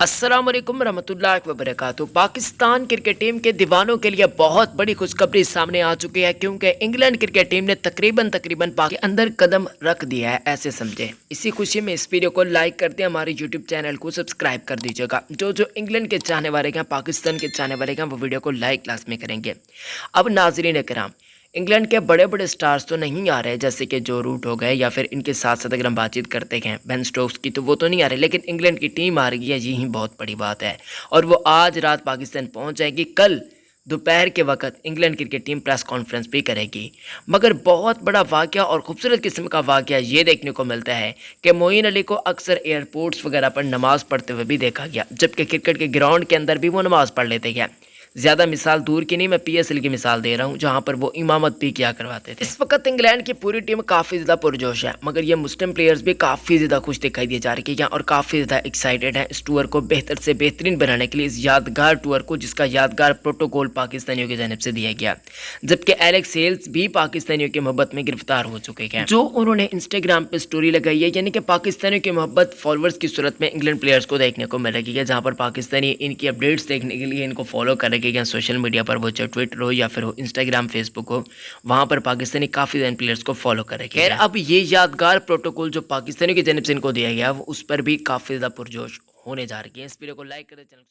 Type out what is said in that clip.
السلام علیکم ورحمۃ اللہ وبرکاتہ۔ پاکستان کرکٹ ٹیم کے دیوانوں کے لیے بہت بڑی خوشخبری سامنے آ چکی ہے، کیونکہ انگلینڈ کرکٹ ٹیم نے تقریباً پاک کے اندر قدم رکھ دیا ہے، ایسے سمجھے۔ اسی خوشی میں اس ویڈیو کو لائک کر دیں، ہمارے یوٹیوب چینل کو سبسکرائب کر دیجیے گا۔ جو انگلینڈ کے چاہنے والے ہیں، پاکستان کے چاہنے والے ہیں، وہ ویڈیو کو لائک لازمی کریں گے۔ اب ناظرین کرام، انگلینڈ کے بڑے بڑے سٹارز تو نہیں آ رہے، جیسے کہ جو روٹ ہو گئے، یا پھر ان کے ساتھ ساتھ اگر ہم بات چیت کرتے ہیں بین سٹوکس کی، تو وہ تو نہیں آ رہے، لیکن انگلینڈ کی ٹیم آ رہی ہے، یہی بہت بڑی بات ہے۔ اور وہ آج رات پاکستان پہنچ جائے گی، کل دوپہر کے وقت England cricket team press conference بھی کرے گی۔ مگر بہت بڑا واقعہ اور خوبصورت قسم کا واقعہ یہ دیکھنے کو ملتا ہے کہ معین علی کو اکثر ایئرپورٹس وغیرہ پر نماز پڑھتے ہوئے بھی دیکھا گیا، جبکہ کرکٹ کے گراؤنڈ کے اندر بھی وہ نماز پڑھ لیتے ہیں۔ زیادہ مثال دور کی نہیں، میں پی ایس ایل کی مثال دے رہا ہوں، جہاں پر وہ امامت بھی کیا کرواتے تھے۔ اس وقت انگلینڈ کی پوری ٹیم کافی زیادہ پرجوش ہے، مگر یہ مسلم پلیئرز بھی کافی زیادہ خوش دکھائی دیے جا رہے ہیں اور کافی زیادہ ایکسائٹڈ ہیں اس ٹور کو بہتر سے بہترین بنانے کے لیے، اس یادگار ٹور کو، جس کا یادگار پروٹوکول پاکستانیوں کی جانب سے دیا گیا۔ جبکہ ایلیکس ہیلز بھی پاکستانیوں کی محبت میں گرفتار ہو چکے ہیں، جو انہوں نے انسٹاگرام پہ سٹوری لگائی ہے، یعنی کہ پاکستانیوں کی محبت فالوورز کی صورت میں انگلینڈ پلیئرز کو دیکھنے کو ملے گی، جہاں پر پاکستانی ان کی اپڈیٹس دیکھنے کے لیے ان کو فالو کرے گا سوشل میڈیا پر، وہ چاہے ٹویٹر ہو یا پھر ہو انسٹاگرام، فیس بک ہو، وہاں پر پاکستانی کافی زیادہ پلیئرز کو فالو کرے گا۔ خیر، اب یہ یادگار پروٹوکول جو پاکستانیوں کی جانب سے ان کو دیا گیا، وہ اس پر بھی کافی زیادہ پرجوش ہونے جا رہی ہے۔ اس ویڈیو کو لائک کریں، چینل